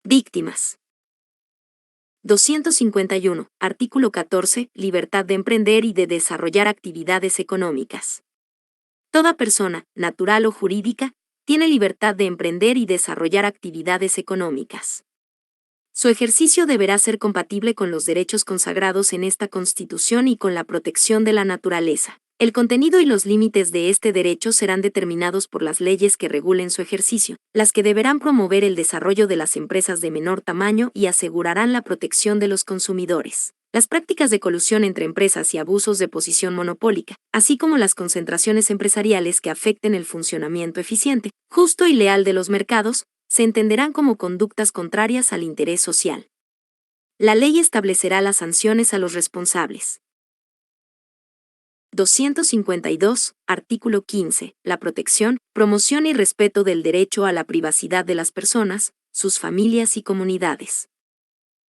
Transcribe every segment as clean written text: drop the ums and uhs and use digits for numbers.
Víctimas. 251. Artículo 14. Libertad de emprender y de desarrollar actividades económicas. Toda persona, natural o jurídica, tiene libertad de emprender y desarrollar actividades económicas. Su ejercicio deberá ser compatible con los derechos consagrados en esta Constitución y con la protección de la naturaleza. El contenido y los límites de este derecho serán determinados por las leyes que regulen su ejercicio, las que deberán promover el desarrollo de las empresas de menor tamaño y asegurarán la protección de los consumidores. Las prácticas de colusión entre empresas y abusos de posición monopólica, así como las concentraciones empresariales que afecten el funcionamiento eficiente, justo y leal de los mercados, se entenderán como conductas contrarias al interés social. La ley establecerá las sanciones a los responsables. 252. Artículo 15. La protección, promoción y respeto del derecho a la privacidad de las personas, sus familias y comunidades.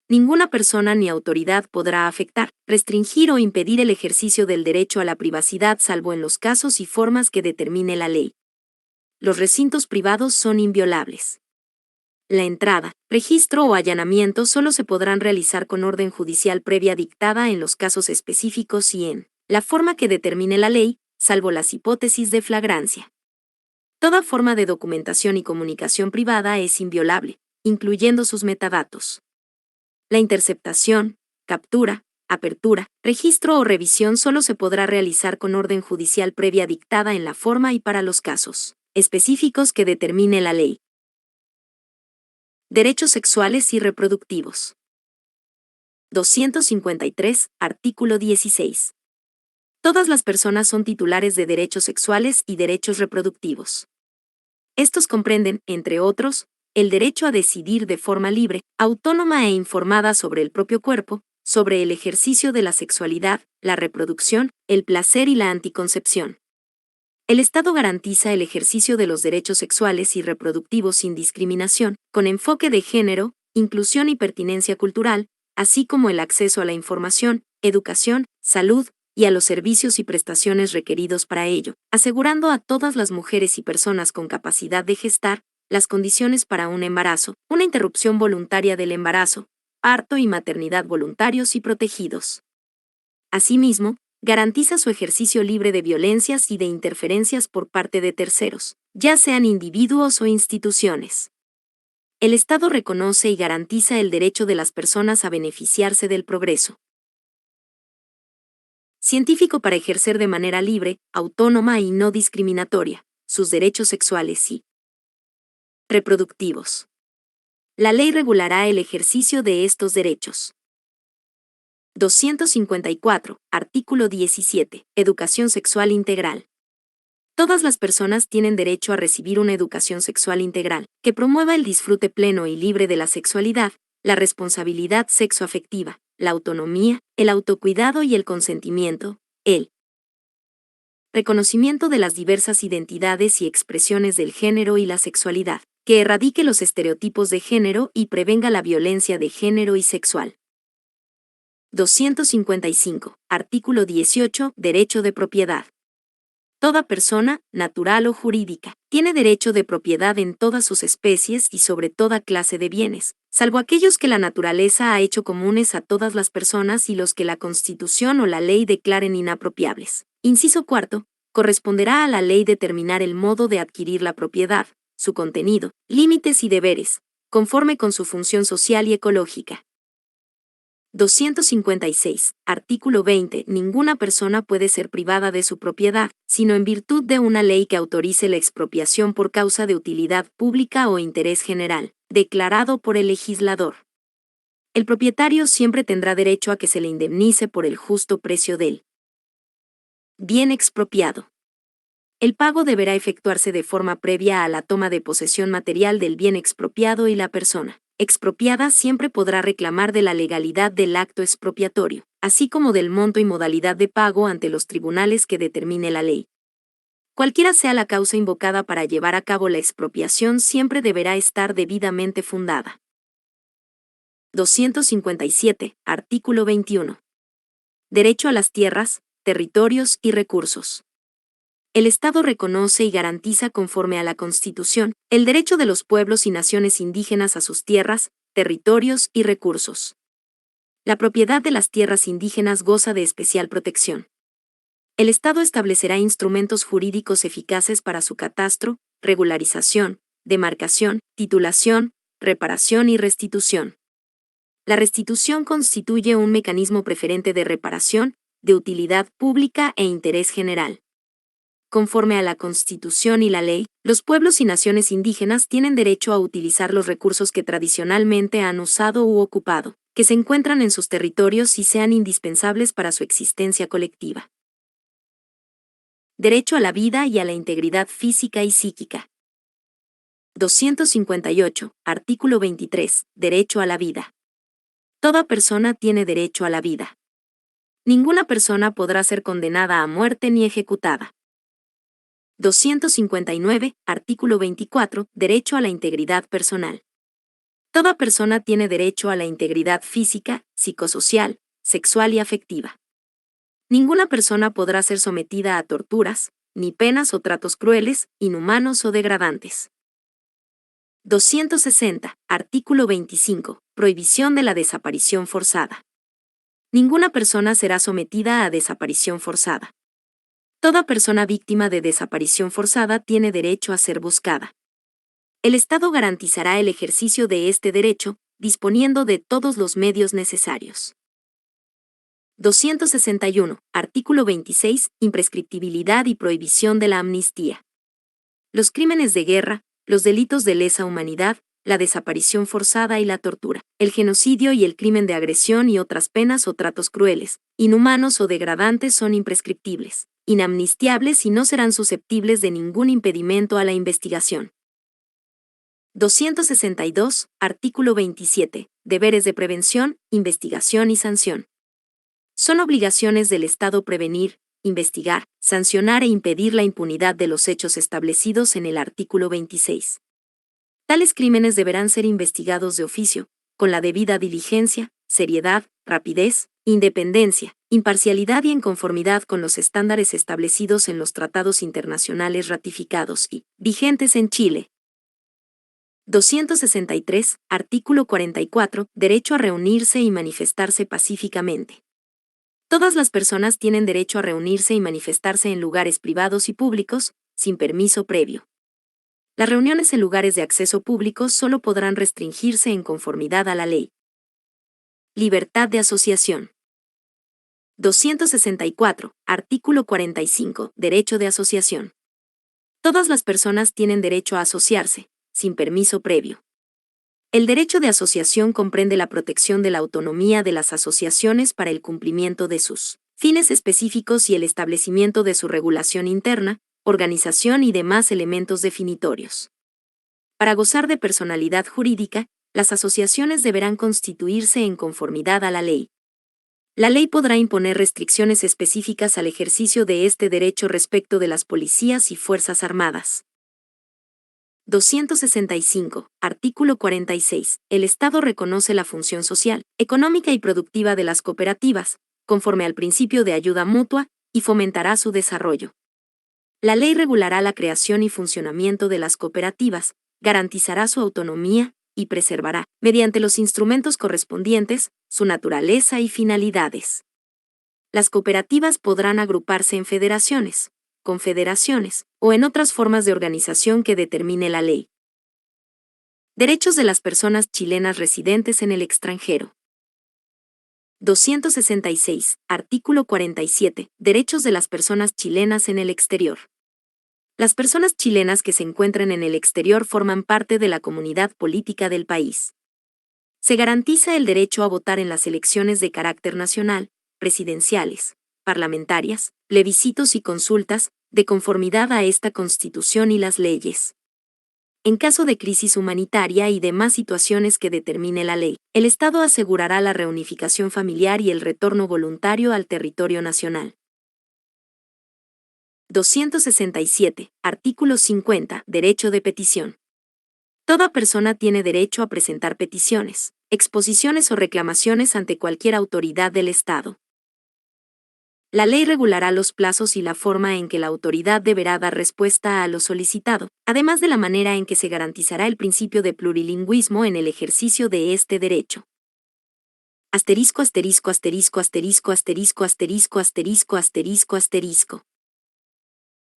Ninguna persona ni autoridad podrá afectar, restringir o impedir el ejercicio del derecho a la privacidad salvo en los casos y formas que determine la ley. Los recintos privados son inviolables. La entrada, registro o allanamiento solo se podrán realizar con orden judicial previa dictada en los casos específicos y en la forma que determine la ley, salvo las hipótesis de flagrancia. Toda forma de documentación y comunicación privada es inviolable, incluyendo sus metadatos. La interceptación, captura, apertura, registro o revisión solo se podrá realizar con orden judicial previa dictada en la forma y para los casos específicos que determine la ley. Derechos sexuales y reproductivos. 253. Artículo 16. Todas las personas son titulares de derechos sexuales y derechos reproductivos. Estos comprenden, entre otros, el derecho a decidir de forma libre, autónoma e informada sobre el propio cuerpo, sobre el ejercicio de la sexualidad, la reproducción, el placer y la anticoncepción. El Estado garantiza el ejercicio de los derechos sexuales y reproductivos sin discriminación, con enfoque de género, inclusión y pertinencia cultural, así como el acceso a la información, educación, salud, y a los servicios y prestaciones requeridos para ello, asegurando a todas las mujeres y personas con capacidad de gestar las condiciones para un embarazo, una interrupción voluntaria del embarazo, parto y maternidad voluntarios y protegidos. Asimismo, garantiza su ejercicio libre de violencias y de interferencias por parte de terceros, ya sean individuos o instituciones. El Estado reconoce y garantiza el derecho de las personas a beneficiarse del progreso científico para ejercer de manera libre, autónoma y no discriminatoria sus derechos sexuales y reproductivos. La ley regulará el ejercicio de estos derechos. 254. Artículo 17. Educación sexual integral. Todas las personas tienen derecho a recibir una educación sexual integral, que promueva el disfrute pleno y libre de la sexualidad, la responsabilidad sexoafectiva, la autonomía, el autocuidado y el consentimiento, el reconocimiento de las diversas identidades y expresiones del género y la sexualidad, que erradique los estereotipos de género y prevenga la violencia de género y sexual. 255. Artículo 18. Derecho de propiedad. Toda persona, natural o jurídica, tiene derecho de propiedad en todas sus especies y sobre toda clase de bienes, salvo aquellos que la naturaleza ha hecho comunes a todas las personas y los que la Constitución o la ley declaren inapropiables. Inciso cuarto, corresponderá a la ley determinar el modo de adquirir la propiedad, su contenido, límites y deberes, conforme con su función social y ecológica. 256. Artículo 20. Ninguna persona puede ser privada de su propiedad, sino en virtud de una ley que autorice la expropiación por causa de utilidad pública o interés general, declarado por el legislador. El propietario siempre tendrá derecho a que se le indemnice por el justo precio del bien expropiado. El pago deberá efectuarse de forma previa a la toma de posesión material del bien expropiado y la persona expropiada siempre podrá reclamar de la legalidad del acto expropiatorio, así como del monto y modalidad de pago ante los tribunales que determine la ley. Cualquiera sea la causa invocada para llevar a cabo la expropiación siempre deberá estar debidamente fundada. 257. Artículo 21. Derecho a las tierras, territorios y recursos. El Estado reconoce y garantiza conforme a la Constitución el derecho de los pueblos y naciones indígenas a sus tierras, territorios y recursos. La propiedad de las tierras indígenas goza de especial protección. El Estado establecerá instrumentos jurídicos eficaces para su catastro, regularización, demarcación, titulación, reparación y restitución. La restitución constituye un mecanismo preferente de reparación, de utilidad pública e interés general. Conforme a la Constitución y la ley, los pueblos y naciones indígenas tienen derecho a utilizar los recursos que tradicionalmente han usado u ocupado, que se encuentran en sus territorios y sean indispensables para su existencia colectiva. Derecho a la vida y a la integridad física y psíquica. 258. Artículo 23. Derecho a la vida. Toda persona tiene derecho a la vida. Ninguna persona podrá ser condenada a muerte ni ejecutada. 259. Artículo 24. Derecho a la integridad personal. Toda persona tiene derecho a la integridad física, psicosocial, sexual y afectiva. Ninguna persona podrá ser sometida a torturas, ni penas o tratos crueles, inhumanos o degradantes. 260. Artículo 25. Prohibición de la desaparición forzada. Ninguna persona será sometida a desaparición forzada. Toda persona víctima de desaparición forzada tiene derecho a ser buscada. El Estado garantizará el ejercicio de este derecho, disponiendo de todos los medios necesarios. 261. Artículo 26. Imprescriptibilidad y prohibición de la amnistía. Los crímenes de guerra, los delitos de lesa humanidad, la desaparición forzada y la tortura, el genocidio y el crimen de agresión y otras penas o tratos crueles, inhumanos o degradantes son imprescriptibles, inamnistiables y no serán susceptibles de ningún impedimento a la investigación. 262. Artículo 27. Deberes de prevención, investigación y sanción. Son obligaciones del Estado prevenir, investigar, sancionar e impedir la impunidad de los hechos establecidos en el artículo 26. Tales crímenes deberán ser investigados de oficio, con la debida diligencia, seriedad, rapidez, independencia, imparcialidad y en conformidad con los estándares establecidos en los tratados internacionales ratificados y vigentes en Chile. 263. Artículo 44. Derecho a reunirse y manifestarse pacíficamente. Todas las personas tienen derecho a reunirse y manifestarse en lugares privados y públicos, sin permiso previo. Las reuniones en lugares de acceso público solo podrán restringirse en conformidad a la ley. Libertad de asociación. 264. Artículo 45. Derecho de asociación. Todas las personas tienen derecho a asociarse, sin permiso previo. El derecho de asociación comprende la protección de la autonomía de las asociaciones para el cumplimiento de sus fines específicos y el establecimiento de su regulación interna, organización y demás elementos definitorios. Para gozar de personalidad jurídica, las asociaciones deberán constituirse en conformidad a la ley. La ley podrá imponer restricciones específicas al ejercicio de este derecho respecto de las policías y fuerzas armadas. 265. Artículo 46. El Estado reconoce la función social, económica y productiva de las cooperativas, conforme al principio de ayuda mutua, y fomentará su desarrollo. La ley regulará la creación y funcionamiento de las cooperativas, garantizará su autonomía y preservará, mediante los instrumentos correspondientes, su naturaleza y finalidades. Las cooperativas podrán agruparse en federaciones, confederaciones, o en otras formas de organización que determine la ley. Derechos de las personas chilenas residentes en el extranjero. 266. Artículo 47. Derechos de las personas chilenas en el exterior. Las personas chilenas que se encuentren en el exterior forman parte de la comunidad política del país. Se garantiza el derecho a votar en las elecciones de carácter nacional, presidenciales, parlamentarias, plebiscitos y consultas, de conformidad a esta Constitución y las leyes. En caso de crisis humanitaria y demás situaciones que determine la ley, el Estado asegurará la reunificación familiar y el retorno voluntario al territorio nacional. 267. Artículo 50. Derecho de petición. Toda persona tiene derecho a presentar peticiones, exposiciones o reclamaciones ante cualquier autoridad del Estado. La ley regulará los plazos y la forma en que la autoridad deberá dar respuesta a lo solicitado, además de la manera en que se garantizará el principio de plurilingüismo en el ejercicio de este derecho. Asterisco asterisco asterisco asterisco asterisco asterisco asterisco asterisco asterisco.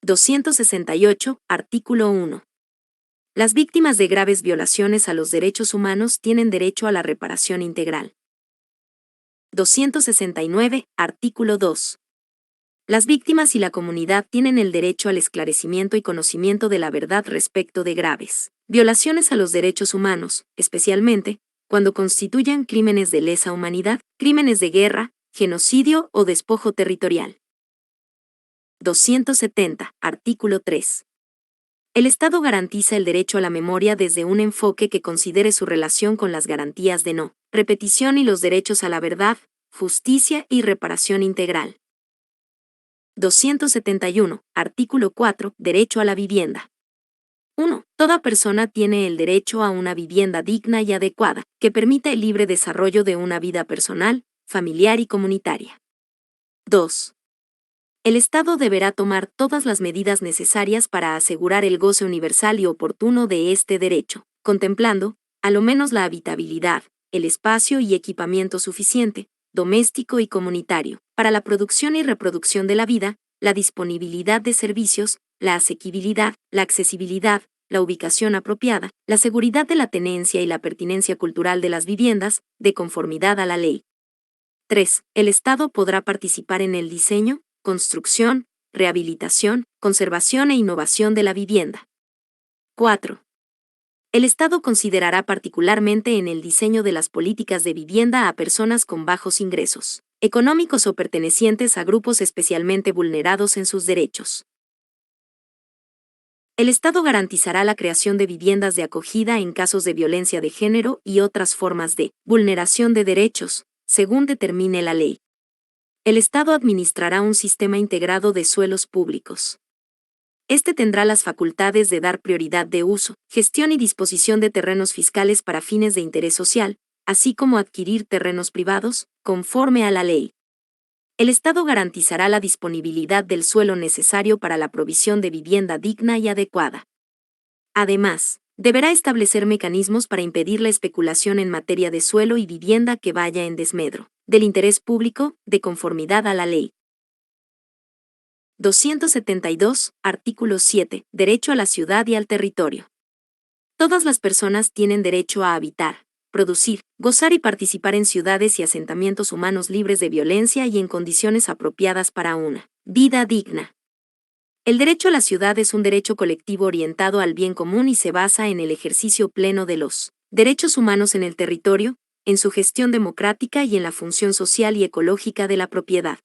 268, artículo 1. Las víctimas de graves violaciones a los derechos humanos tienen derecho a la reparación integral. 269, artículo 2. Las víctimas y la comunidad tienen el derecho al esclarecimiento y conocimiento de la verdad respecto de graves violaciones a los derechos humanos, especialmente cuando constituyan crímenes de lesa humanidad, crímenes de guerra, genocidio o despojo territorial. 270, artículo 3. El Estado garantiza el derecho a la memoria desde un enfoque que considere su relación con las garantías de no repetición y los derechos a la verdad, justicia y reparación integral. 271, artículo 4, derecho a la vivienda. 1. Toda persona tiene el derecho a una vivienda digna y adecuada, que permita el libre desarrollo de una vida personal, familiar y comunitaria. 2. El Estado deberá tomar todas las medidas necesarias para asegurar el goce universal y oportuno de este derecho, contemplando, a lo menos la habitabilidad, el espacio y equipamiento suficiente, doméstico y comunitario, para la producción y reproducción de la vida, la disponibilidad de servicios, la asequibilidad, la accesibilidad, la ubicación apropiada, la seguridad de la tenencia y la pertinencia cultural de las viviendas, de conformidad a la ley. 3. El Estado podrá participar en el diseño, construcción, rehabilitación, conservación e innovación de la vivienda. 4. El Estado considerará particularmente en el diseño de las políticas de vivienda a personas con bajos ingresos económicos o pertenecientes a grupos especialmente vulnerados en sus derechos. El Estado garantizará la creación de viviendas de acogida en casos de violencia de género y otras formas de vulneración de derechos, según determine la ley. El Estado administrará un sistema integrado de suelos públicos. Este tendrá las facultades de dar prioridad de uso, gestión y disposición de terrenos fiscales para fines de interés social, así como adquirir terrenos privados, conforme a la ley. El Estado garantizará la disponibilidad del suelo necesario para la provisión de vivienda digna y adecuada. Además, deberá establecer mecanismos para impedir la especulación en materia de suelo y vivienda que vaya en desmedro del interés público, de conformidad a la ley. 272, artículo 7, derecho a la ciudad y al territorio. Todas las personas tienen derecho a habitar, producir, gozar y participar en ciudades y asentamientos humanos libres de violencia y en condiciones apropiadas para una vida digna. El derecho a la ciudad es un derecho colectivo orientado al bien común y se basa en el ejercicio pleno de los derechos humanos en el territorio, en su gestión democrática y en la función social y ecológica de la propiedad.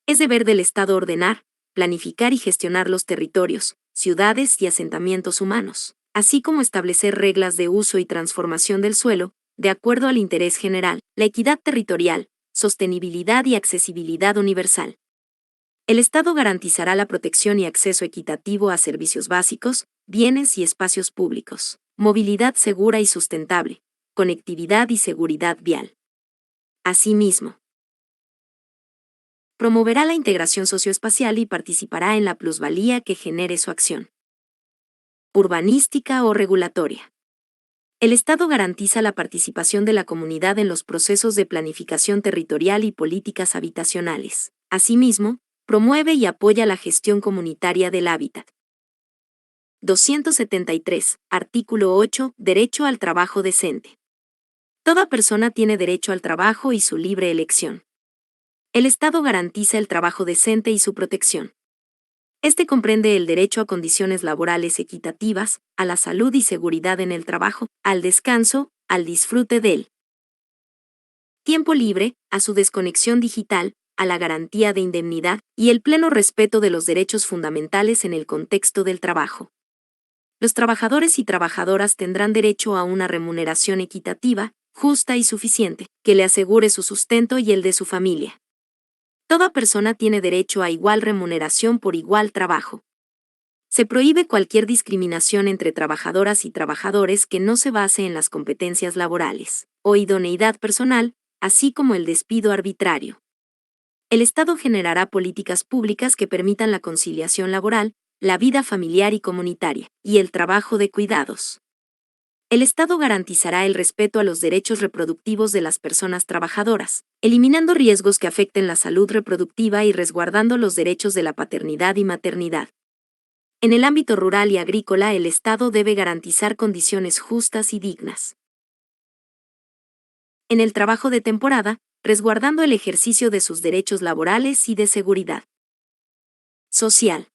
Es deber del Estado ordenar, planificar y gestionar los territorios, ciudades y asentamientos humanos, así como establecer reglas de uso y transformación del suelo, de acuerdo al interés general, la equidad territorial, sostenibilidad y accesibilidad universal. El Estado garantizará la protección y acceso equitativo a servicios básicos, bienes y espacios públicos, movilidad segura y sustentable, conectividad y seguridad vial. Asimismo, promoverá la integración socioespacial y participará en la plusvalía que genere su acción urbanística o regulatoria. El Estado garantiza la participación de la comunidad en los procesos de planificación territorial y políticas habitacionales. Asimismo, promueve y apoya la gestión comunitaria del hábitat. 273, artículo 8, derecho al trabajo decente. Toda persona tiene derecho al trabajo y su libre elección. El Estado garantiza el trabajo decente y su protección. Este comprende el derecho a condiciones laborales equitativas, a la salud y seguridad en el trabajo, al descanso, al disfrute del tiempo libre, a su desconexión digital, a la garantía de indemnidad y el pleno respeto de los derechos fundamentales en el contexto del trabajo. Los trabajadores y trabajadoras tendrán derecho a una remuneración equitativa, justa y suficiente, que le asegure su sustento y el de su familia. Toda persona tiene derecho a igual remuneración por igual trabajo. Se prohíbe cualquier discriminación entre trabajadoras y trabajadores que no se base en las competencias laborales o idoneidad personal, así como el despido arbitrario. El Estado generará políticas públicas que permitan la conciliación laboral, la vida familiar y comunitaria, y el trabajo de cuidados. El Estado garantizará el respeto a los derechos reproductivos de las personas trabajadoras, eliminando riesgos que afecten la salud reproductiva y resguardando los derechos de la paternidad y maternidad. En el ámbito rural y agrícola, el Estado debe garantizar condiciones justas y dignas. En el trabajo de temporada, resguardando el ejercicio de sus derechos laborales y de seguridad social.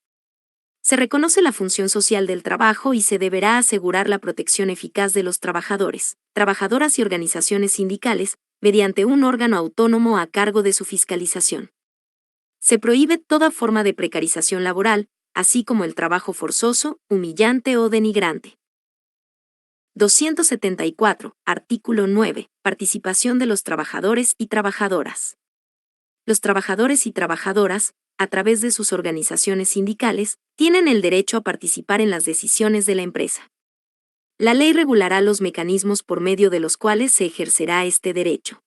Se reconoce la función social del trabajo y se deberá asegurar la protección eficaz de los trabajadores, trabajadoras y organizaciones sindicales, mediante un órgano autónomo a cargo de su fiscalización. Se prohíbe toda forma de precarización laboral, así como el trabajo forzoso, humillante o denigrante. 274. Artículo 9. Participación de los trabajadores y trabajadoras. Los trabajadores y trabajadoras, a través de sus organizaciones sindicales, tienen el derecho a participar en las decisiones de la empresa. La ley regulará los mecanismos por medio de los cuales se ejercerá este derecho.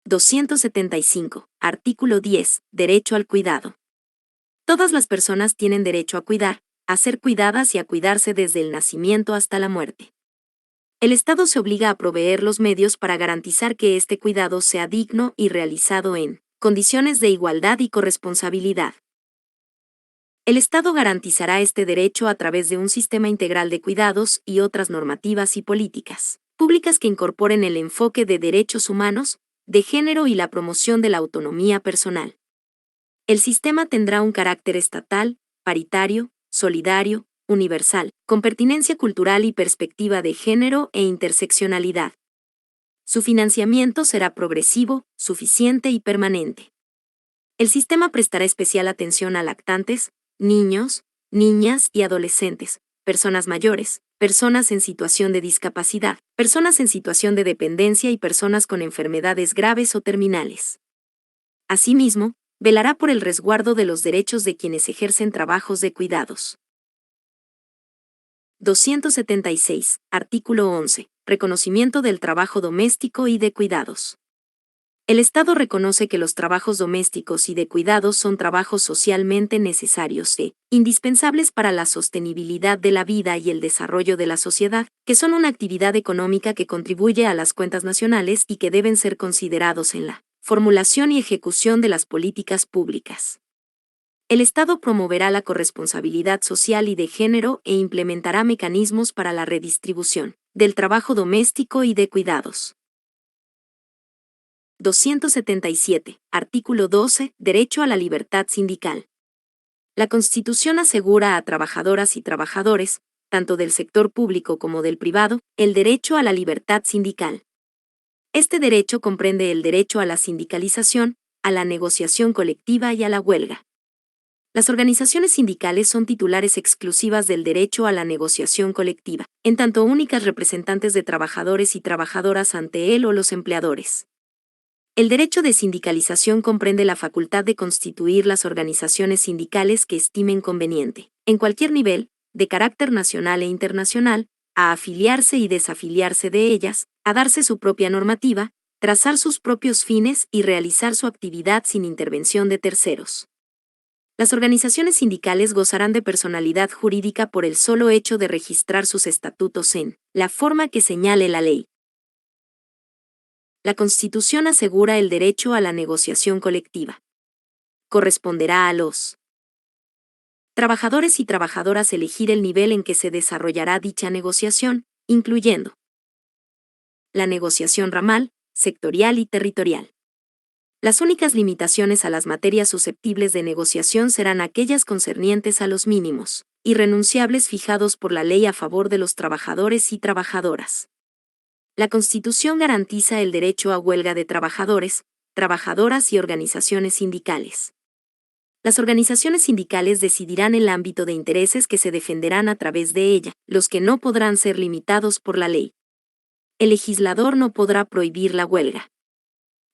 275. Artículo 10. Derecho al cuidado. Todas las personas tienen derecho a cuidar, a ser cuidadas y a cuidarse desde el nacimiento hasta la muerte. El Estado se obliga a proveer los medios para garantizar que este cuidado sea digno y realizado en condiciones de igualdad y corresponsabilidad. El Estado garantizará este derecho a través de un sistema integral de cuidados y otras normativas y políticas públicas que incorporen el enfoque de derechos humanos, de género y la promoción de la autonomía personal. El sistema tendrá un carácter estatal, paritario, solidario, universal, con pertinencia cultural y perspectiva de género e interseccionalidad. Su financiamiento será progresivo, suficiente y permanente. El sistema prestará especial atención a lactantes, niños, niñas y adolescentes, personas mayores, personas en situación de discapacidad, personas en situación de dependencia y personas con enfermedades graves o terminales. Asimismo, velará por el resguardo de los derechos de quienes ejercen trabajos de cuidados. 276. Artículo 11. Reconocimiento del trabajo doméstico y de cuidados. El Estado reconoce que los trabajos domésticos y de cuidados son trabajos socialmente necesarios e indispensables para la sostenibilidad de la vida y el desarrollo de la sociedad, que son una actividad económica que contribuye a las cuentas nacionales y que deben ser considerados en la formulación y ejecución de las políticas públicas. El Estado promoverá la corresponsabilidad social y de género e implementará mecanismos para la redistribución del trabajo doméstico y de cuidados. 277. Artículo 12. Derecho a la libertad sindical. La Constitución asegura a trabajadoras y trabajadores, tanto del sector público como del privado, el derecho a la libertad sindical. Este derecho comprende el derecho a la sindicalización, a la negociación colectiva y a la huelga. Las organizaciones sindicales son titulares exclusivas del derecho a la negociación colectiva, en tanto únicas representantes de trabajadores y trabajadoras ante él o los empleadores. El derecho de sindicalización comprende la facultad de constituir las organizaciones sindicales que estimen conveniente, en cualquier nivel, de carácter nacional e internacional, a afiliarse y desafiliarse de ellas, a darse su propia normativa, trazar sus propios fines y realizar su actividad sin intervención de terceros. Las organizaciones sindicales gozarán de personalidad jurídica por el solo hecho de registrar sus estatutos en la forma que señale la ley. La Constitución asegura el derecho a la negociación colectiva. Corresponderá a los trabajadores y trabajadoras elegir el nivel en que se desarrollará dicha negociación, incluyendo la negociación ramal, sectorial y territorial. Las únicas limitaciones a las materias susceptibles de negociación serán aquellas concernientes a los mínimos irrenunciables fijados por la ley a favor de los trabajadores y trabajadoras. La Constitución garantiza el derecho a huelga de trabajadores, trabajadoras y organizaciones sindicales. Las organizaciones sindicales decidirán el ámbito de intereses que se defenderán a través de ella, los que no podrán ser limitados por la ley. El legislador no podrá prohibir la huelga.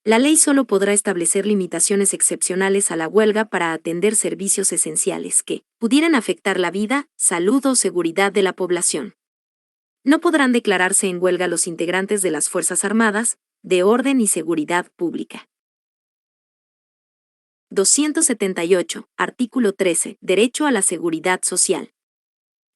La ley solo podrá establecer limitaciones excepcionales a la huelga para atender servicios esenciales que pudieran afectar la vida, salud o seguridad de la población. No podrán declararse en huelga los integrantes de las Fuerzas Armadas, de orden y seguridad pública. 278, artículo 13, derecho a la seguridad social.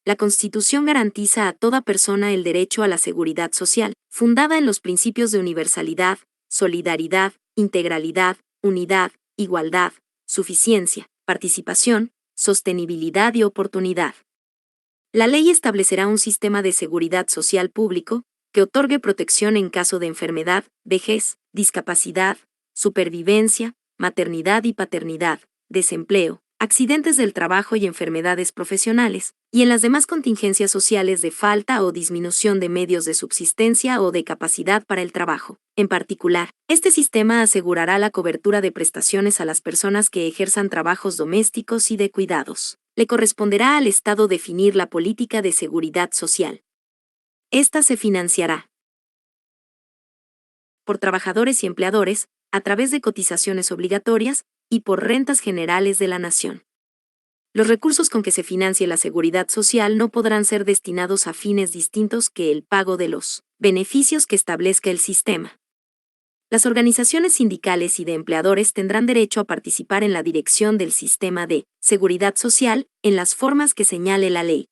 La Constitución garantiza a toda persona el derecho a la seguridad social, fundada en los principios de universalidad, solidaridad, integralidad, unidad, igualdad, suficiencia, participación, sostenibilidad y oportunidad. La ley establecerá un sistema de seguridad social público que otorgue protección en caso de enfermedad, vejez, discapacidad, supervivencia, maternidad y paternidad, desempleo, accidentes del trabajo y enfermedades profesionales, y en las demás contingencias sociales de falta o disminución de medios de subsistencia o de capacidad para el trabajo. En particular, este sistema asegurará la cobertura de prestaciones a las personas que ejerzan trabajos domésticos y de cuidados. Le corresponderá al Estado definir la política de seguridad social. Esta se financiará por trabajadores y empleadores, a través de cotizaciones obligatorias, y por rentas generales de la nación. Los recursos con que se financie la seguridad social no podrán ser destinados a fines distintos que el pago de los beneficios que establezca el sistema. Las organizaciones sindicales y de empleadores tendrán derecho a participar en la dirección del sistema de seguridad social en las formas que señale la ley.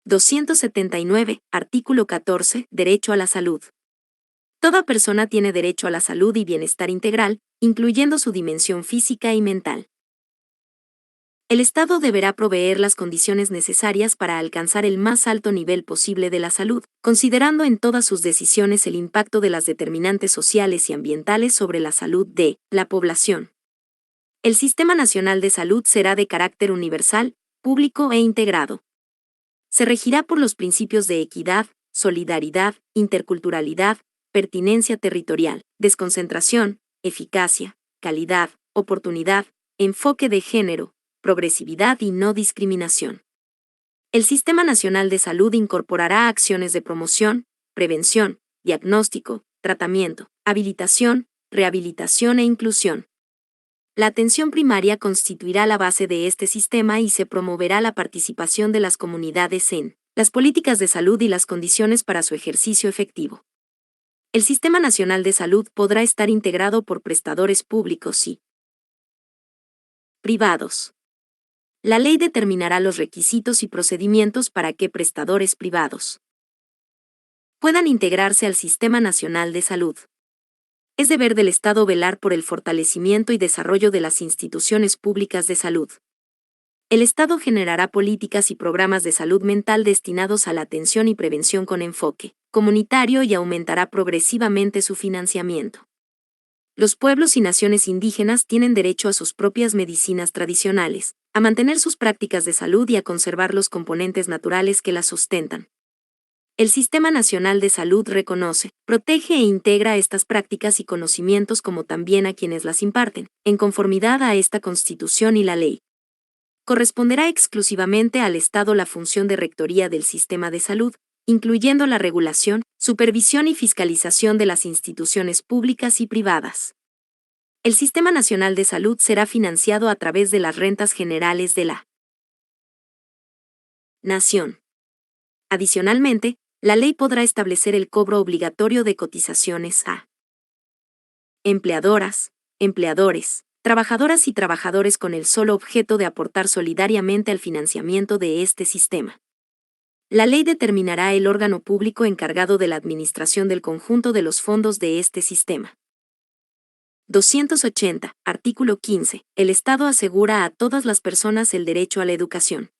279, artículo 14, derecho a la salud. Toda persona tiene derecho a la salud y bienestar integral, incluyendo su dimensión física y mental. El Estado deberá proveer las condiciones necesarias para alcanzar el más alto nivel posible de la salud, considerando en todas sus decisiones el impacto de las determinantes sociales y ambientales sobre la salud de la población. El Sistema Nacional de Salud será de carácter universal, público e integrado. Se regirá por los principios de equidad, solidaridad, interculturalidad, pertinencia territorial, desconcentración, eficacia, calidad, oportunidad, enfoque de género, progresividad y no discriminación. El Sistema Nacional de Salud incorporará acciones de promoción, prevención, diagnóstico, tratamiento, habilitación, rehabilitación e inclusión. La atención primaria constituirá la base de este sistema y se promoverá la participación de las comunidades en las políticas de salud y las condiciones para su ejercicio efectivo. El Sistema Nacional de Salud podrá estar integrado por prestadores públicos y privados. La ley determinará los requisitos y procedimientos para que prestadores privados puedan integrarse al Sistema Nacional de Salud. Es deber del Estado velar por el fortalecimiento y desarrollo de las instituciones públicas de salud. El Estado generará políticas y programas de salud mental destinados a la atención y prevención con enfoque comunitario y aumentará progresivamente su financiamiento. Los pueblos y naciones indígenas tienen derecho a sus propias medicinas tradicionales, a mantener sus prácticas de salud y a conservar los componentes naturales que las sustentan. El Sistema Nacional de Salud reconoce, protege e integra estas prácticas y conocimientos como también a quienes las imparten, en conformidad a esta Constitución y la ley. Corresponderá exclusivamente al Estado la función de rectoría del sistema de salud, incluyendo la regulación, supervisión y fiscalización de las instituciones públicas y privadas. El Sistema Nacional de Salud será financiado a través de las rentas generales de la nación. Adicionalmente, la ley podrá establecer el cobro obligatorio de cotizaciones a empleadoras, empleadores, trabajadoras y trabajadores con el solo objeto de aportar solidariamente al financiamiento de este sistema. La ley determinará el órgano público encargado de la administración del conjunto de los fondos de este sistema. 280, artículo 15. El Estado asegura a todas las personas el derecho a la educación.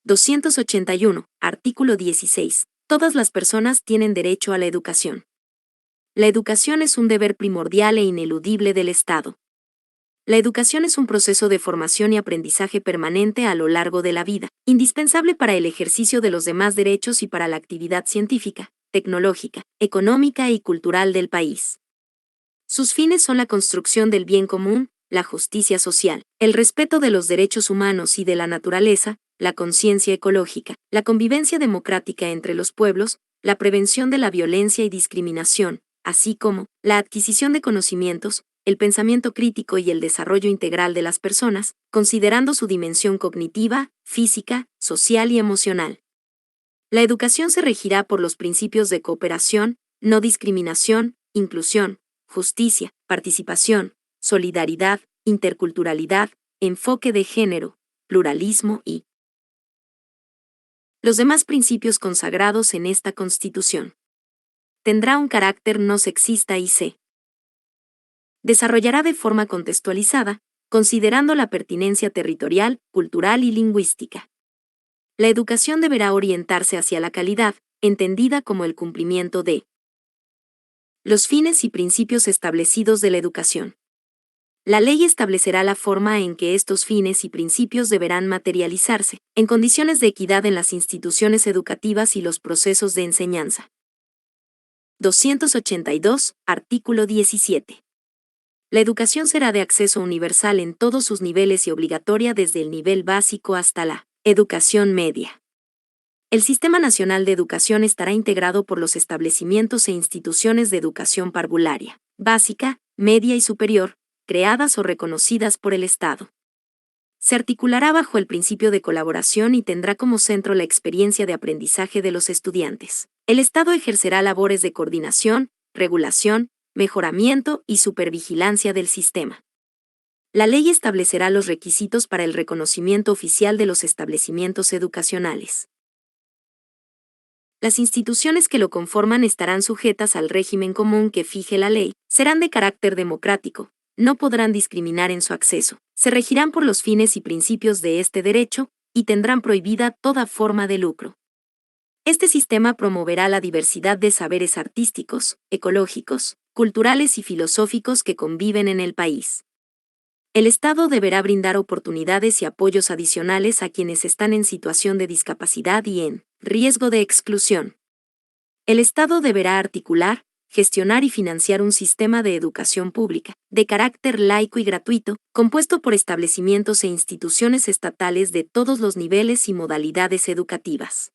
281, artículo 16. Todas las personas tienen derecho a la educación. La educación es un deber primordial e ineludible del Estado. La educación es un proceso de formación y aprendizaje permanente a lo largo de la vida, indispensable para el ejercicio de los demás derechos y para la actividad científica, tecnológica, económica y cultural del país. Sus fines son la construcción del bien común, la justicia social, el respeto de los derechos humanos y de la naturaleza, la conciencia ecológica, la convivencia democrática entre los pueblos, la prevención de la violencia y discriminación, así como la adquisición de conocimientos, el pensamiento crítico y el desarrollo integral de las personas, considerando su dimensión cognitiva, física, social y emocional. La educación se regirá por los principios de cooperación, no discriminación, inclusión, justicia, participación, solidaridad, interculturalidad, enfoque de género, pluralismo y los demás principios consagrados en esta Constitución. Tendrá un carácter no sexista y se desarrollará de forma contextualizada, considerando la pertinencia territorial, cultural y lingüística. La educación deberá orientarse hacia la calidad, entendida como el cumplimiento de los fines y principios establecidos de la educación. La ley establecerá la forma en que estos fines y principios deberán materializarse, en condiciones de equidad en las instituciones educativas y los procesos de enseñanza. 282, artículo 17. La educación será de acceso universal en todos sus niveles y obligatoria desde el nivel básico hasta la educación media. El Sistema Nacional de Educación estará integrado por los establecimientos e instituciones de educación parvularia, básica, media y superior, creadas o reconocidas por el Estado. Se articulará bajo el principio de colaboración y tendrá como centro la experiencia de aprendizaje de los estudiantes. El Estado ejercerá labores de coordinación, regulación, mejoramiento y supervigilancia del sistema. La ley establecerá los requisitos para el reconocimiento oficial de los establecimientos educacionales. Las instituciones que lo conforman estarán sujetas al régimen común que fije la ley, serán de carácter democrático, no podrán discriminar en su acceso, se regirán por los fines y principios de este derecho, y tendrán prohibida toda forma de lucro. Este sistema promoverá la diversidad de saberes artísticos, ecológicos, culturales y filosóficos que conviven en el país. El Estado deberá brindar oportunidades y apoyos adicionales a quienes están en situación de discapacidad y en riesgo de exclusión. El Estado deberá articular, gestionar y financiar un sistema de educación pública, de carácter laico y gratuito, compuesto por establecimientos e instituciones estatales de todos los niveles y modalidades educativas.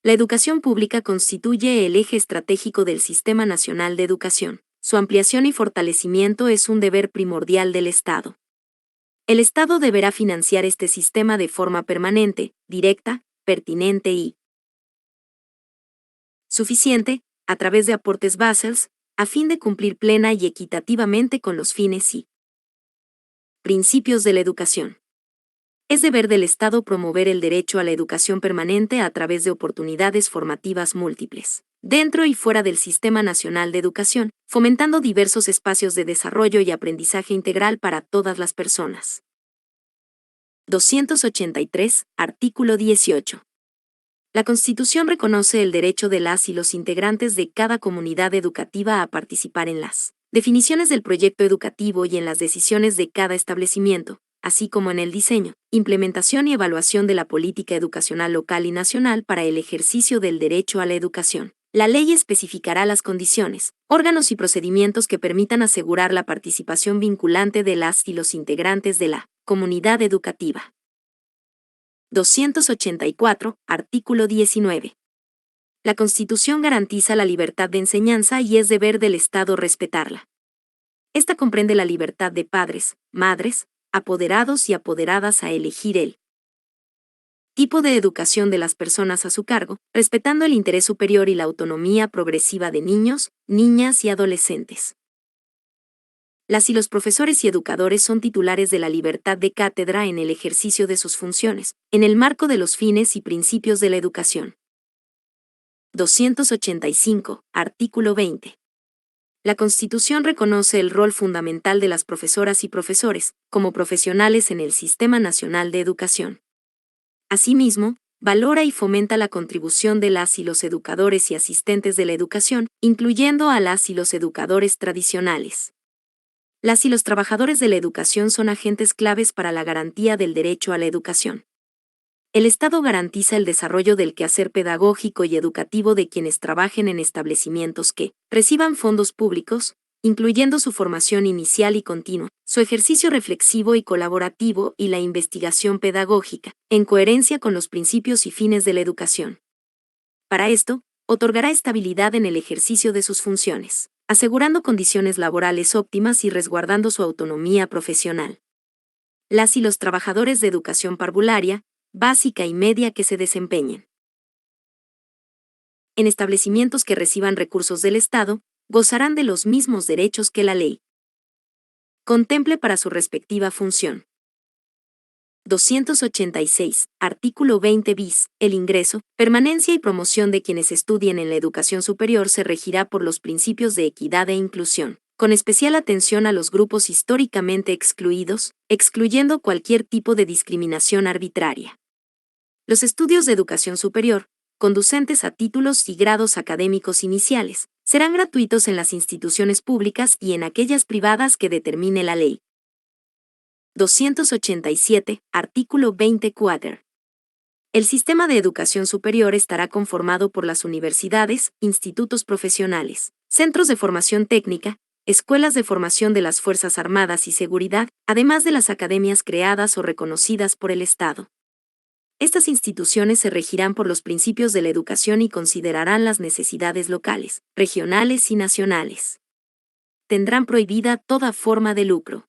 La educación pública constituye el eje estratégico del Sistema Nacional de Educación. Su ampliación y fortalecimiento es un deber primordial del Estado. El Estado deberá financiar este sistema de forma permanente, directa, pertinente y suficiente, a través de aportes Basels, a fin de cumplir plena y equitativamente con los fines y principios de la educación. Es deber del Estado promover el derecho a la educación permanente a través de oportunidades formativas múltiples, dentro y fuera del Sistema Nacional de Educación, fomentando diversos espacios de desarrollo y aprendizaje integral para todas las personas. 283, artículo 18. La Constitución reconoce el derecho de las y los integrantes de cada comunidad educativa a participar en las definiciones del proyecto educativo y en las decisiones de cada establecimiento, así como en el diseño, implementación y evaluación de la política educacional local y nacional para el ejercicio del derecho a la educación. La ley especificará las condiciones, órganos y procedimientos que permitan asegurar la participación vinculante de las y los integrantes de la comunidad educativa. 284, artículo 19. La Constitución garantiza la libertad de enseñanza y es deber del Estado respetarla. Esta comprende la libertad de padres, madres, apoderados y apoderadas a elegir el tipo de educación de las personas a su cargo, respetando el interés superior y la autonomía progresiva de niños, niñas y adolescentes. Las y los profesores y educadores son titulares de la libertad de cátedra en el ejercicio de sus funciones, en el marco de los fines y principios de la educación. 285, artículo 20. La Constitución reconoce el rol fundamental de las profesoras y profesores, como profesionales en el Sistema Nacional de Educación. Asimismo, valora y fomenta la contribución de las y los educadores y asistentes de la educación, incluyendo a las y los educadores tradicionales. Las y los trabajadores de la educación son agentes claves para la garantía del derecho a la educación. El Estado garantiza el desarrollo del quehacer pedagógico y educativo de quienes trabajen en establecimientos que reciban fondos públicos, incluyendo su formación inicial y continua, su ejercicio reflexivo y colaborativo y la investigación pedagógica, en coherencia con los principios y fines de la educación. Para esto, otorgará estabilidad en el ejercicio de sus funciones, asegurando condiciones laborales óptimas y resguardando su autonomía profesional. Las y los trabajadores de educación parvularia, básica y media que se desempeñen en establecimientos que reciban recursos del Estado, gozarán de los mismos derechos que la ley. contemple para su respectiva función. 286. Artículo 20 bis. El ingreso, permanencia y promoción de quienes estudien en la educación superior se regirá por los principios de equidad e inclusión, con especial atención a los grupos históricamente excluidos, excluyendo cualquier tipo de discriminación arbitraria. Los estudios de educación superior, conducentes a títulos y grados académicos iniciales, serán gratuitos en las instituciones públicas y en aquellas privadas que determine la ley. 287. Artículo 24. El sistema de educación superior estará conformado por las universidades, institutos profesionales, centros de formación técnica, escuelas de formación de las Fuerzas Armadas y Seguridad, además de las academias creadas o reconocidas por el Estado. Estas instituciones se regirán por los principios de la educación y considerarán las necesidades locales, regionales y nacionales. Tendrán prohibida toda forma de lucro.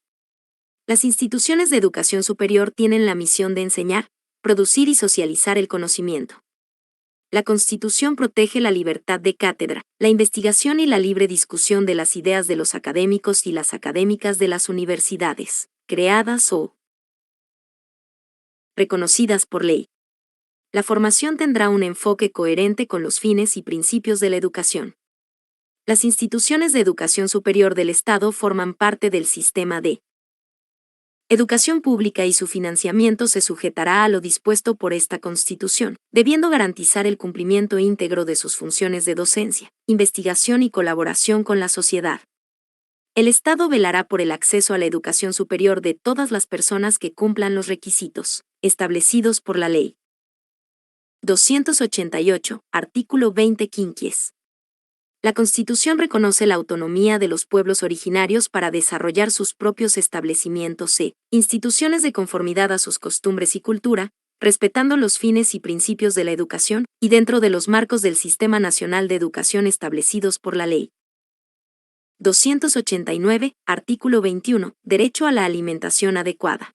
Las instituciones de educación superior tienen la misión de enseñar, producir y socializar el conocimiento. La Constitución protege la libertad de cátedra, la investigación y la libre discusión de las ideas de los académicos y las académicas de las universidades, creadas o reconocidas por ley. La formación tendrá un enfoque coherente con los fines y principios de la educación. Las instituciones de educación superior del Estado forman parte del sistema de educación pública y su financiamiento se sujetará a lo dispuesto por esta Constitución, debiendo garantizar el cumplimiento íntegro de sus funciones de docencia, investigación y colaboración con la sociedad. El Estado velará por el acceso a la educación superior de todas las personas que cumplan los requisitos establecidos por la ley. 288. Artículo 20 quinquies. La Constitución reconoce la autonomía de los pueblos originarios para desarrollar sus propios establecimientos e instituciones de conformidad a sus costumbres y cultura, respetando los fines y principios de la educación y dentro de los marcos del Sistema Nacional de Educación establecidos por la ley. 289. Artículo 21. Derecho a la alimentación adecuada.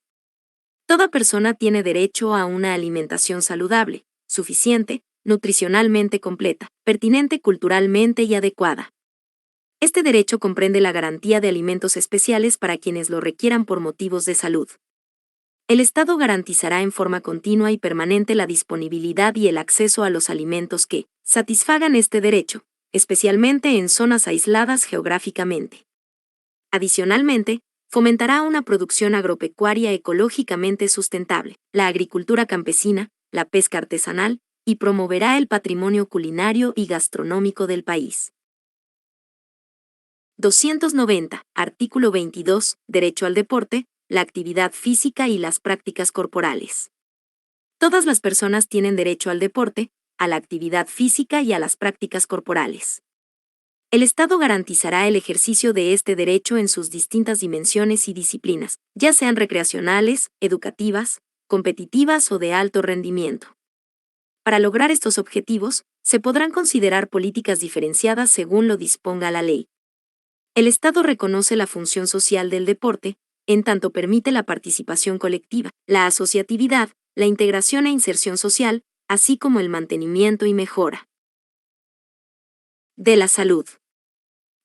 Toda persona tiene derecho a una alimentación saludable, suficiente, nutricionalmente completa, pertinente culturalmente y adecuada. Este derecho comprende la garantía de alimentos especiales para quienes lo requieran por motivos de salud. El Estado garantizará en forma continua y permanente la disponibilidad y el acceso a los alimentos que satisfagan este derecho, especialmente en zonas aisladas geográficamente. Adicionalmente, fomentará una producción agropecuaria ecológicamente sustentable, la agricultura campesina, la pesca artesanal, y promoverá el patrimonio culinario y gastronómico del país. 290. Artículo 22. Derecho al deporte, la actividad física y las prácticas corporales. Todas las personas tienen derecho al deporte, a la actividad física y a las prácticas corporales. El Estado garantizará el ejercicio de este derecho en sus distintas dimensiones y disciplinas, ya sean recreacionales, educativas, competitivas o de alto rendimiento. Para lograr estos objetivos, se podrán considerar políticas diferenciadas según lo disponga la ley. El Estado reconoce la función social del deporte, en tanto permite la participación colectiva, la asociatividad, la integración e inserción social, así como el mantenimiento y mejora de la salud.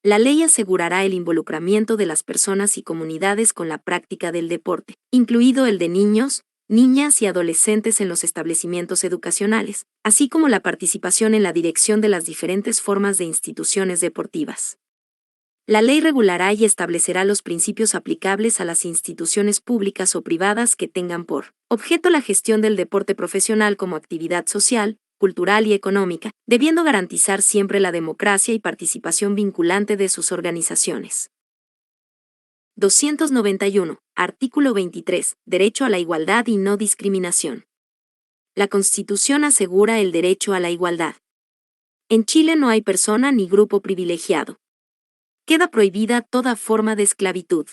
La ley asegurará el involucramiento de las personas y comunidades con la práctica del deporte, incluido el de niños, niñas y adolescentes en los establecimientos educacionales, así como la participación en la dirección de las diferentes formas de instituciones deportivas. La ley regulará y establecerá los principios aplicables a las instituciones públicas o privadas que tengan por objeto la gestión del deporte profesional como actividad social, cultural y económica, debiendo garantizar siempre la democracia y participación vinculante de sus organizaciones. 291. Artículo 23. Derecho a la igualdad y no discriminación. La Constitución asegura el derecho a la igualdad. En Chile no hay persona ni grupo privilegiado. Queda prohibida toda forma de esclavitud.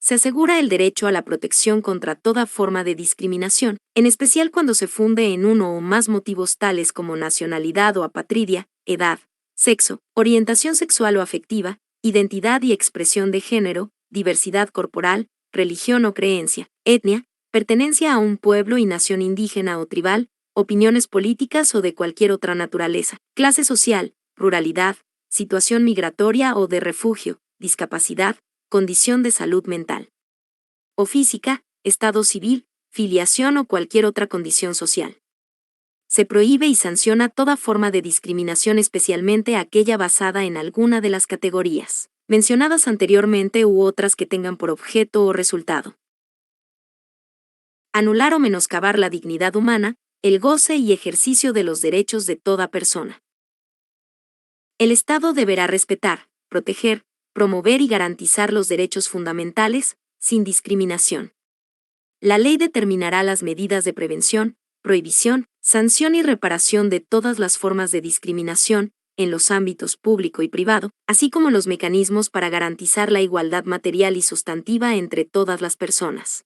Se asegura el derecho a la protección contra toda forma de discriminación, en especial cuando se funde en uno o más motivos tales como nacionalidad o apatridia, edad, sexo, orientación sexual o afectiva, identidad y expresión de género, diversidad corporal, religión o creencia, etnia, pertenencia a un pueblo y nación indígena o tribal, opiniones políticas o de cualquier otra naturaleza, clase social, ruralidad, situación migratoria o de refugio, discapacidad, condición de salud mental o física, estado civil, filiación o cualquier otra condición social. Se prohíbe y sanciona toda forma de discriminación, especialmente aquella basada en alguna de las categorías mencionadas anteriormente u otras que tengan por objeto o resultado anular o menoscabar la dignidad humana, el goce y ejercicio de los derechos de toda persona. El Estado deberá respetar, proteger, promover y garantizar los derechos fundamentales, sin discriminación. La ley determinará las medidas de prevención, prohibición, sanción y reparación de todas las formas de discriminación, en los ámbitos público y privado, así como los mecanismos para garantizar la igualdad material y sustantiva entre todas las personas.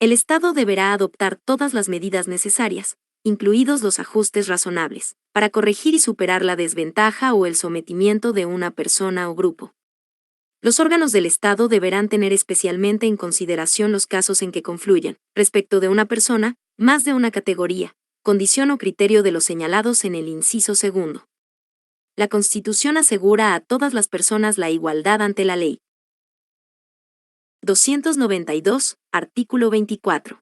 El Estado deberá adoptar todas las medidas necesarias, incluidos los ajustes razonables, para corregir y superar la desventaja o el sometimiento de una persona o grupo. Los órganos del Estado deberán tener especialmente en consideración los casos en que confluyen, respecto de una persona, más de una categoría, condición o criterio de los señalados en el inciso segundo. La Constitución asegura a todas las personas la igualdad ante la ley. 292, artículo 24.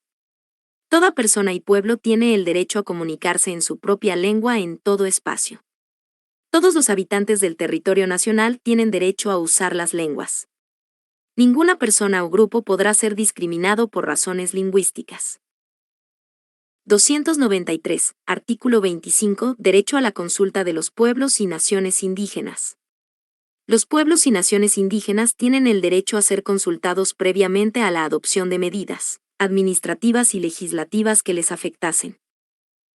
Toda persona y pueblo tiene el derecho a comunicarse en su propia lengua en todo espacio. Todos los habitantes del territorio nacional tienen derecho a usar las lenguas. Ninguna persona o grupo podrá ser discriminado por razones lingüísticas. 293, artículo 25, derecho a la consulta de los pueblos y naciones indígenas. Los pueblos y naciones indígenas tienen el derecho a ser consultados previamente a la adopción de medidas administrativas y legislativas que les afectasen.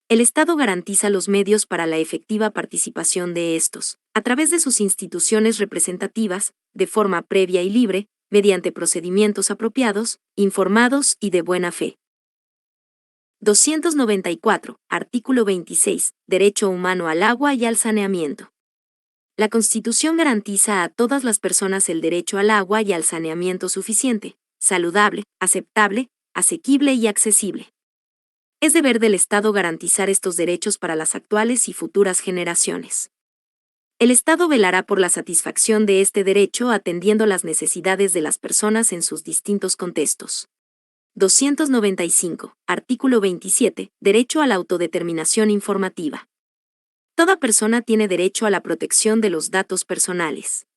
El Estado garantiza los medios para la efectiva participación de estos, a través de sus instituciones representativas, de forma previa y libre, mediante procedimientos apropiados, informados y de buena fe. 294, artículo 26, derecho humano al agua y al saneamiento. La Constitución garantiza a todas las personas el derecho al agua y al saneamiento suficiente, saludable, aceptable, asequible y accesible. Es deber del Estado garantizar estos derechos para las actuales y futuras generaciones. El Estado velará por la satisfacción de este derecho atendiendo las necesidades de las personas en sus distintos contextos. 295, artículo 27, derecho a la autodeterminación informativa. Toda persona tiene derecho a la protección de los datos personales.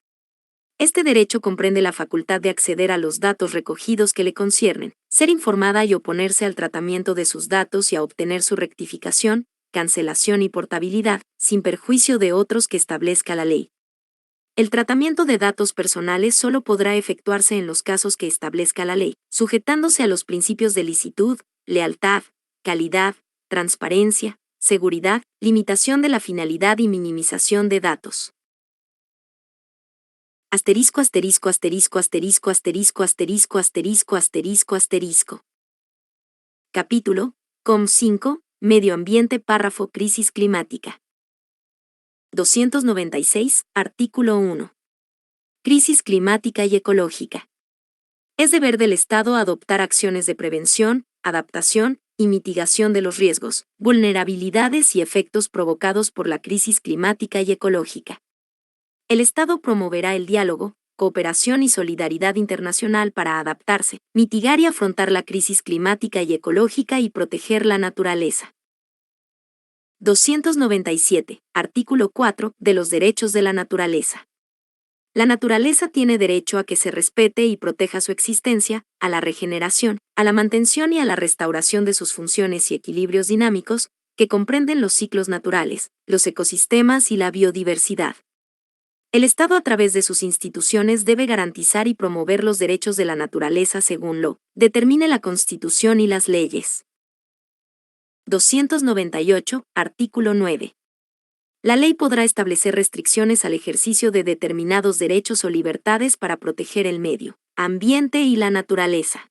Este derecho comprende la facultad de acceder a los datos recogidos que le conciernen, ser informada y oponerse al tratamiento de sus datos y a obtener su rectificación, cancelación y portabilidad, sin perjuicio de otros que establezca la ley. El tratamiento de datos personales solo podrá efectuarse en los casos que establezca la ley, sujetándose a los principios de licitud, lealtad, calidad, transparencia, seguridad, limitación de la finalidad y minimización de datos. Asterisco asterisco asterisco asterisco asterisco asterisco asterisco asterisco asterisco. Capítulo, Com 5, Medio Ambiente párrafo Crisis climática. 296, artículo 1. Crisis climática y ecológica. Es deber del Estado adoptar acciones de prevención, adaptación y mitigación de los riesgos, vulnerabilidades y efectos provocados por la crisis climática y ecológica. El Estado promoverá el diálogo, cooperación y solidaridad internacional para adaptarse, mitigar y afrontar la crisis climática y ecológica y proteger la naturaleza. 297, artículo 4, de los derechos de la naturaleza. La naturaleza tiene derecho a que se respete y proteja su existencia, a la regeneración, a la mantención y a la restauración de sus funciones y equilibrios dinámicos, que comprenden los ciclos naturales, los ecosistemas y la biodiversidad. El Estado a través de sus instituciones debe garantizar y promover los derechos de la naturaleza según lo determine la Constitución y las leyes. 298, artículo 9. La ley podrá establecer restricciones al ejercicio de determinados derechos o libertades para proteger el medio ambiente y la naturaleza.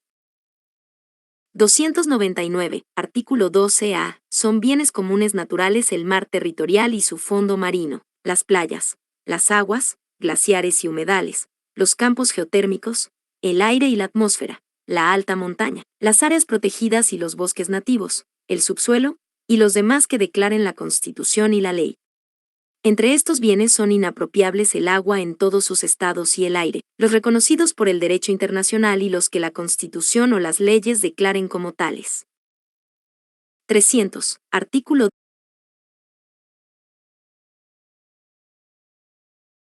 299, artículo 12a. Son bienes comunes naturales el mar territorial y su fondo marino, las playas, las aguas, glaciares y humedales, los campos geotérmicos, el aire y la atmósfera, la alta montaña, las áreas protegidas y los bosques nativos, el subsuelo, y los demás que declaren la Constitución y la ley. Entre estos bienes son inapropiables el agua en todos sus estados y el aire, los reconocidos por el derecho internacional y los que la Constitución o las leyes declaren como tales. 300. Artículo